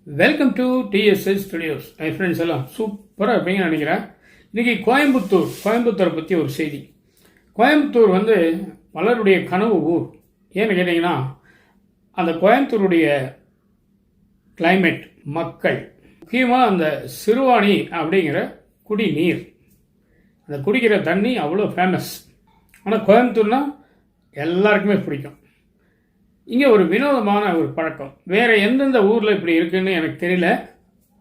Welcome to TDS studios. My friends எல்லாம் சூப்பராக இருப்பீங்கன்னு நினைக்கிறேன். இன்றைக்கி கோயம்புத்தூரை பற்றி ஒரு செய்தி. கோயம்புத்தூர் வந்து பலருடைய கனவு ஊர். ஏன்னு கேட்டிங்கன்னா, அந்த கோயம்புத்தூருடைய கிளைமேட், மக்கள், முக்கியமாக அந்த சிறுவாணி அப்படிங்கிற குடிநீர், அந்த குடிக்கிற தண்ணி அவ்வளோ ஃபேமஸ். ஆனால் கோயம்புத்தூர்னால் எல்லாருக்குமே பிடிக்கும். இங்கே ஒரு வினோதமான ஒரு பழக்கம், வேறு எந்தெந்த ஊரில் இப்படி இருக்குதுன்னு எனக்கு தெரியல,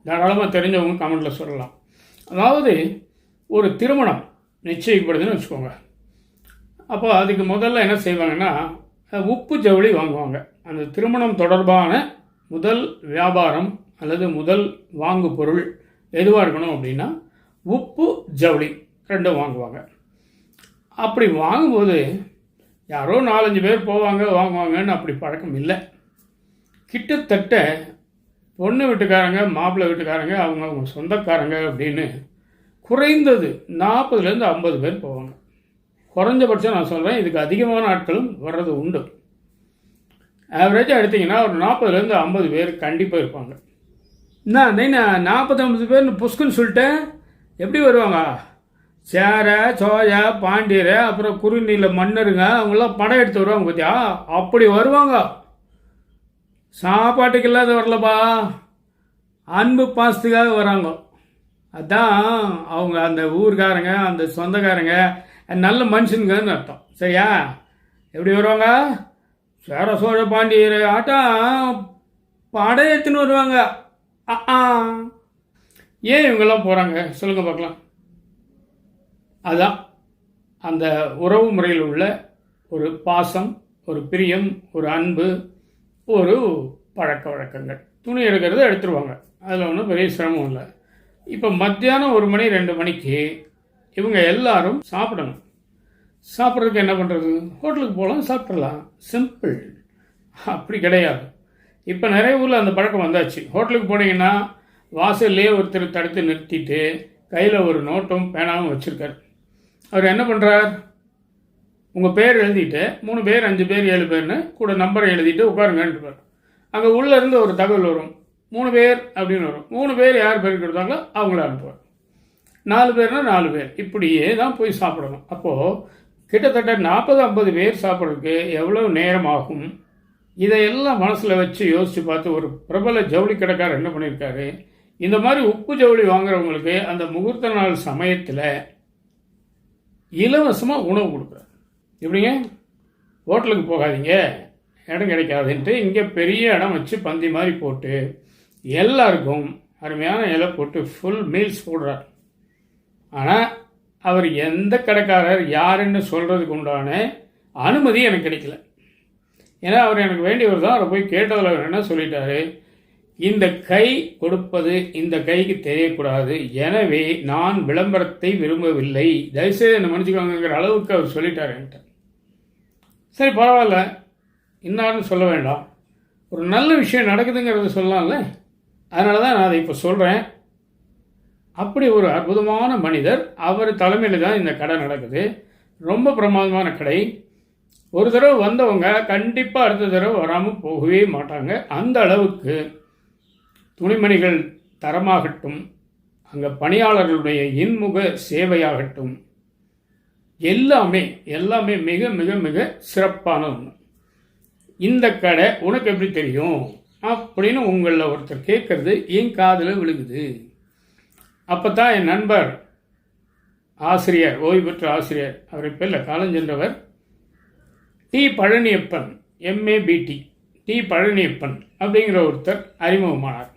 தாராளமாக தெரிஞ்சவங்க கமெண்டில் சொல்லலாம். அதாவது ஒரு திருமணம் நிச்சயிக்கப்படுதுன்னு வச்சுக்கோங்க. அப்போ அதுக்கு முதல்ல என்ன செய்வாங்கன்னா, உப்பு ஜவுளி வாங்குவாங்க. அந்த திருமணம் தொடர்பான முதல் வியாபாரம் அல்லது முதல் வாங்கு பொருள் எதுவாக இருக்கணும் அப்படின்னா உப்பு ஜவுளி ரெண்டும் வாங்குவாங்க. அப்படி வாங்கும்போது யாரோ 4-5 பேர் போவாங்க வாங்குவாங்கன்னு அப்படி பழக்கம் இல்லை. கிட்டத்தட்ட பொண்ணு வீட்டுக்காரங்க, மாப்பிள்ளை வீட்டுக்காரங்க, அவங்க சொந்தக்காரங்க அப்படின்னு குறைந்தது 40-50 பேர் போவாங்க. குறைஞ்சபட்சம் நான் சொல்கிறேன், இதுக்கு அதிகமான ஆட்களும் வர்றது உண்டு. ஆவரேஜாக எடுத்திங்கன்னா ஒரு 40-50 பேர் கண்டிப்பாக இருப்பாங்க. நான் 40-50 பேர்னு புஷ்குன்னு சொல்லிட்டேன். எப்படி வருவாங்க? சேர, சோழ, பாண்டியர், அப்புறம் குறுநீல மன்னருங்க, அவங்களாம் படம் எடுத்து வருவாங்க பார்த்தியா, அப்படி வருவாங்க. சாப்பாட்டுக்கு இல்லாத வரலப்பா, அன்பு பாசத்துக்காக வராங்க. அதான் அவங்க அந்த ஊருக்காரங்க, அந்த சொந்தக்காரங்க நல்ல மனுஷனுங்கன்னு அர்த்தம். சரியா? எப்படி வருவாங்க? சேர, சோழ, பாண்டியர் ஆட்டம் படம் எடுத்துன்னு வருவாங்க. ஏன் இவங்கெல்லாம் போகிறாங்க சொல்லுங்கள் பார்க்கலாம். அதுதான் அந்த உறவு முறையில் உள்ள ஒரு பாசம், ஒரு பிரியம், ஒரு அன்பு, ஒரு பழக்க வழக்கங்கள். துணி எடுக்கிறத எடுத்துருவாங்க, அதில் ஒன்றும் பெரிய சிரமம் இல்லை. இப்போ மத்தியானம் 1 மணி 2 மணிக்கு இவங்க எல்லாரும் சாப்பிடணும். சாப்பிட்றதுக்கு என்ன பண்ணுறது? ஹோட்டலுக்கு போகலாம், சாப்பிட்றலாம், சிம்பிள். அப்படி கிடையாது. இப்போ நிறைய ஊரில் அந்த பழக்கம் வந்தாச்சு. ஹோட்டலுக்கு போனீங்கன்னா வாசல்லே ஒருத்தர் தடுத்து நிறுத்திட்டு கையில் ஒரு நோட்டும் பேனாவும் வச்சுருக்காரு. அவர் என்ன பண்ணுறார்? உங்கள் பேர் எழுதிட்டு 3 பேர் 5 பேர் 7 பேர்னு கூட நம்பரை எழுதிட்டு உட்காருங்கன்றார். அங்கே உள்ளேருந்து ஒரு தகவல் வரும், 3 பேர் அப்படின்னு வரும். 3 பேர் யார் பேர் கொடுத்தாங்களோ அவங்கள அனுப்புவார். 4 பேர்னா 4 பேர். இப்படியே தான் போய் சாப்பிடணும். அப்போது கிட்டத்தட்ட 40-50 பேர் சாப்பிட்றதுக்கு எவ்வளோ நேரம் ஆகும்? இதையெல்லாம் மனசில் வச்சு யோசித்து பார்த்து ஒரு பிரபல ஜவுளி கடைக்காரர் என்ன பண்ணியிருக்காரு, இந்த மாதிரி உப்பு ஜவுளி வாங்குறவங்களுக்கு அந்த முகூர்த்த நாள் சமயத்தில் இலவசமாக உணவு கொடுக்குறாரு. எப்படிங்க? ஹோட்டலுக்கு போகாதீங்க, இடம் கிடைக்காதுன்ட்டு இங்கே பெரிய இடம் வச்சு பந்தி மாதிரி போட்டு எல்லாருக்கும் அருமையான இலை போட்டு ஃபுல் மீல்ஸ் போடுறார். ஆனால் அவர் எந்த கடைக்காரர் யாருன்னு சொல்கிறதுக்கு உண்டான அனுமதி எனக்கு கிடைக்கல. ஏன்னா அவர் எனக்கு வேண்டியவர் தான். அவரை போய் கேட்டதில் என்ன சொல்லிட்டாரு, இந்த கை கொடுப்பது இந்த கைக்கு தெரியக்கூடாது, எனவே நான் விளம்பரத்தை விரும்பவில்லை, தயவுசெய்து என்னை மன்னிச்சுக்கோங்கிற அளவுக்கு அவர் சொல்லிட்டார் என்கிட்ட. சரி பரவாயில்ல, இன்னார்னு சொல்ல வேண்டாம், ஒரு நல்ல விஷயம் நடக்குதுங்கிறத சொல்லலாம்ல. அதனால தான் நான் அதை இப்போ சொல்கிறேன். அப்படி ஒரு அற்புதமான மனிதர், அவர் தலைமையில் தான் இந்த கடை நடக்குது. ரொம்ப பிரமாதமான கடை. ஒரு தடவை வந்தவங்க கண்டிப்பாக அடுத்த தடவை வராமல் போகவே மாட்டாங்க. அந்த அளவுக்கு துணிமணிகள் தரமாகட்டும், அங்கே பணியாளர்களுடைய இன்முக சேவையாகட்டும், எல்லாமே மிக மிக மிக சிறப்பான ஒன்று. இந்த கடை உனக்கு எப்படி தெரியும் அப்படின்னு உங்களில் ஒருத்தர் கேட்குறது என் காதில் விழுகுது. அப்போ தான் என் நண்பர் ஆசிரியர், ஓய்வு பெற்ற ஆசிரியர், அவரை பேரில் காலஞ்சென்றவர் T. Palaniappan, MABT, T. Palaniappan அப்படிங்கிற ஒருத்தர் அறிமுகமானார்.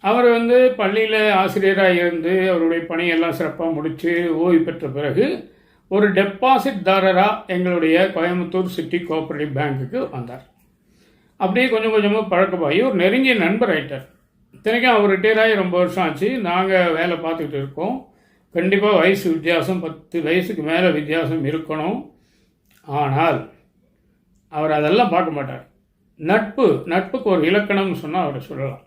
அவர் வந்து பள்ளியில் ஆசிரியராக இருந்து அவருடைய பணியெல்லாம் சிறப்பாக முடித்து ஓய்வு பெற்ற பிறகு ஒரு டெபாசிட்தாரராக எங்களுடைய கோயம்புத்தூர் சிட்டி கோஆபரேட்டிவ் பேங்க்குக்கு வந்தார். அப்படியே கொஞ்சம் கொஞ்சமாக பழக்கமாகி ஒரு நெருங்கிய நண்பர் ஆகிட்டார். இத்தனைக்கும் அவர் ரிட்டையர் ஆகி ரொம்ப வருஷம் ஆச்சு. நாங்கள் வேலை பார்த்துக்கிட்டு இருக்கோம். கண்டிப்பாக வயசு வித்தியாசம் 10 வயசுக்கு மேலே வித்தியாசம் இருக்கணும். ஆனால் அவர் அதெல்லாம் பார்க்க மாட்டார். நட்புக்கு ஒரு இலக்கணம்னு சொன்னால் அவரை சொல்லலாம்.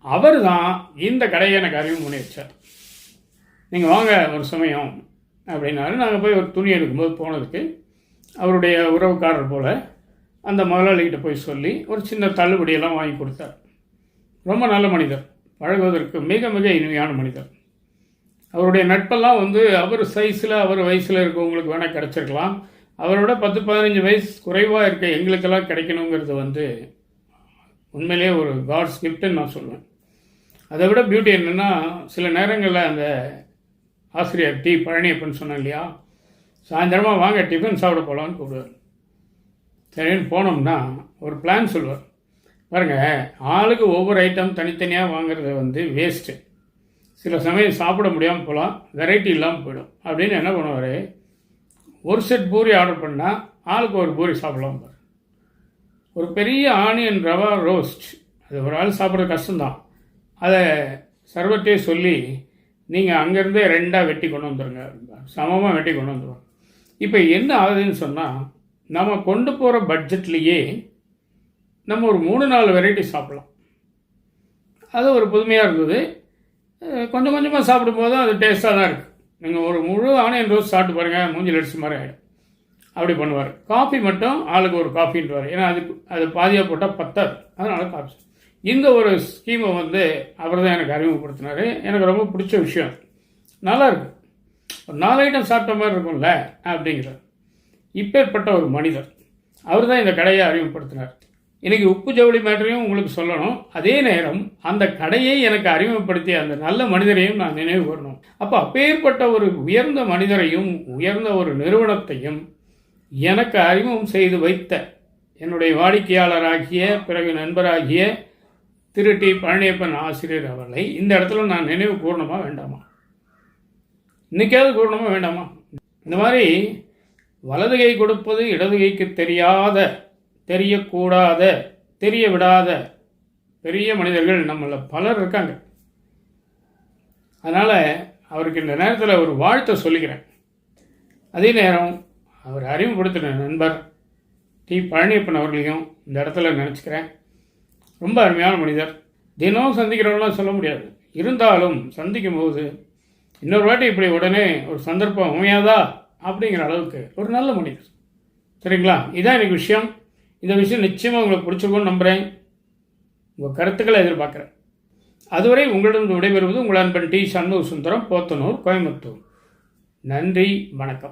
அவர் தான் இந்த கடையை எனக்கு அறிமுகம் பண்ணி வச்சார். நீங்கள் வாங்க ஒரு சமயம் அப்படின்னாரு. நாங்கள் போய் ஒரு துணி எடுக்கும்போது போனதுக்கு அவருடைய உறவுக்காரர் போல் அந்த முதலாளிகிட்ட போய் சொல்லி ஒரு சின்ன தள்ளுபடியெல்லாம் வாங்கி கொடுத்தார். ரொம்ப நல்ல மனிதர், பழகுவதற்கு மிக மிக இனிமையான மனிதர். அவருடைய நட்பெல்லாம் அவர் சைஸில் அவர் வயசில் இருக்கவங்களுக்கு வேணால் கிடச்சிருக்கலாம். அவரோட 10-15 வயசு குறைவாக இருக்க எங்களுக்கெல்லாம் கிடைக்கணுங்கிறது உண்மையிலேயே ஒரு காட்ஸ் கிஃப்ட்டுன்னு நான் சொல்லுவேன். அதை விட பியூட்டி என்னென்னா, சில நேரங்களில் அந்த ஆசிரியர் டி பழனியப்பன் சொன்னேன் இல்லையா, சாயந்தரமாக வாங்க டிஃபன் சாப்பிட போகலான்னு கூப்பிடுவார். சரின்னு போனோம்னா ஒரு பிளான் சொல்லுவார். பாருங்கள், ஆளுக்கு ஒவ்வொரு ஐட்டம் தனித்தனியாக வாங்குறது வேஸ்ட்டு. சில சமயம் சாப்பிட முடியாமல் போகலாம், வெரைட்டி இல்லாமல் போயிடும். அப்படின்னு என்ன பண்ணுவார், ஒரு செட் பூரி ஆர்டர் பண்ணால் ஆளுக்கு ஒரு பூரி சாப்பிடலாம். ஒரு பெரிய ஆனியன் ரவா ரோஸ்ட், அது ஒரு ஆள் சாப்பிட்றது கஷ்டம்தான். அதை சர்வர்ட்டே சொல்லி நீங்கள் அங்கேருந்தே 2ஆக வெட்டி கொண்டு வந்துடுங்க, சமமாக வெட்டி கொண்டு வந்துடுவோம். இப்போ என்ன ஆகுதுன்னு சொன்னால், நம்ம கொண்டு போகிற பட்ஜெட்லேயே நம்ம ஒரு 3-4 வெரைட்டி சாப்பிட்லாம். அது ஒரு புதுமையாக இருந்தது. கொஞ்சம் கொஞ்சமாக சாப்பிடும்போது அது டேஸ்ட்டாக தான் இருக்குது. நீங்கள் ஒரு முழு ஆனியன் ரோஸ் சாப்பிட்டு பாருங்கள், மூஞ்சில் அடிச்ச மாதிரி ஆகிடும். அப்படி பண்ணுவார். காஃபி மட்டும் ஆளுக்கு ஒரு காஃபின்றார். ஏன்னா அது பாதியாக போட்டால் பத்தாது, அதனால் காஃபி. இந்த ஒரு ஸ்கீமை அவர் தான் எனக்கு அறிமுகப்படுத்தினார். எனக்கு ரொம்ப பிடிச்ச விஷயம், நல்லா இருக்கு, ஒரு 4 ஐட்டம் சாப்பிட்ட மாதிரி இருக்கும்ல அப்படிங்கிறார். இப்பேற்பட்ட ஒரு மனிதர் அவர் தான் இந்த கடையை அறிமுகப்படுத்தினார். இன்றைக்கி உப்பு ஜவுளி மேட்டரையும் உங்களுக்கு சொல்லணும், அதே நேரம் அந்த கடையை எனக்கு அறிமுகப்படுத்திய அந்த நல்ல மனிதரையும் நான் நினைவு கூறணும். அப்போ அப்பேற்பட்ட ஒரு உயர்ந்த மனிதரையும் உயர்ந்த ஒரு நிறுவனத்தையும் எனக்கு அறிமுகம் செய்து வைத்த என்னுடைய வாடிக்கையாளராகிய பிறகு நண்பராகிய திரு டி பழனியப்பன் ஆசிரியர் அவர்களை இந்த இடத்துல நான் நினைவு கூறணுமா வேண்டாமா? இன்னைக்காவது கூறணுமா வேண்டாமா? இந்த மாதிரி வலது கை கொடுப்பது இடது கைக்கு தெரியாத, தெரியக்கூடாத, தெரிய விடாத பெரிய மனிதர்கள் நம்மள பலர் இருக்காங்க. அதனால் அவருக்கு இந்த நேரத்தில் ஒரு வாழ்த்தை சொல்லிக்கிறேன். அதே நேரம் அவர் அறிமுகப்படுத்தின நண்பர் டி பழனியப்பன் அவர்களையும் இந்த இடத்துல நினச்சிக்கிறேன். ரொம்ப அருமையான மனிதர். தினம் சந்திக்கிறவங்களாம் சொல்ல முடியாது, இருந்தாலும் சந்திக்கும் போது இன்னொரு வாட்டி இப்படி உடனே ஒரு சந்தர்ப்பம் அமையாதா அப்படிங்கிற அளவுக்கு ஒரு நல்ல மனிதர். சரிங்களா? இதான் எனக்கு விஷயம். இந்த விஷயம் நிச்சயமாக உங்களுக்கு பிடிச்சிருக்கும்னு நம்புகிறேன். உங்கள் கருத்துக்களை எதிர்பார்க்குறேன். அதுவரை உங்களிடம் விடைபெறுவது உங்கள் அன்பன் டி சண்முக சுந்தரம், போத்தனூர், கோயம்புத்தூர். நன்றி, வணக்கம்.